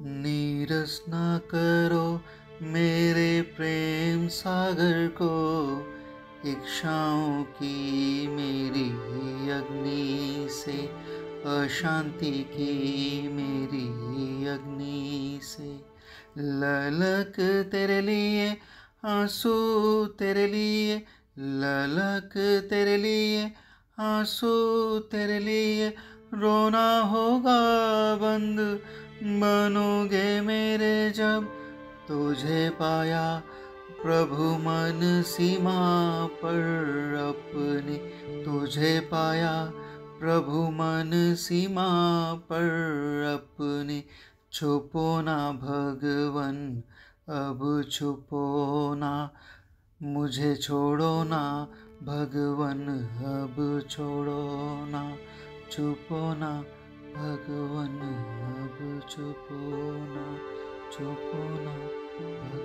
नीरस न करो मेरे प्रेम सागर को, इच्छाओं की मेरी अग्नि से, अशांति की मेरी अग्नि से। ललक तेरे लिए, आंसू तेरे लिए, ललक तेरे लिए, आंसू तेरे लिए। रोना होगा बंद, बनोगे मेरे जब तुझे पाया प्रभु मन सीमा पर अपने। तुझे पाया प्रभु मन सीमा पर अपने। छुपो ना भगवन अब छुपो ना, मुझे छोड़ो ना भगवन अब छोड़ो ना। छुपो ना भगवन अब छुपो ना, छुपो ना।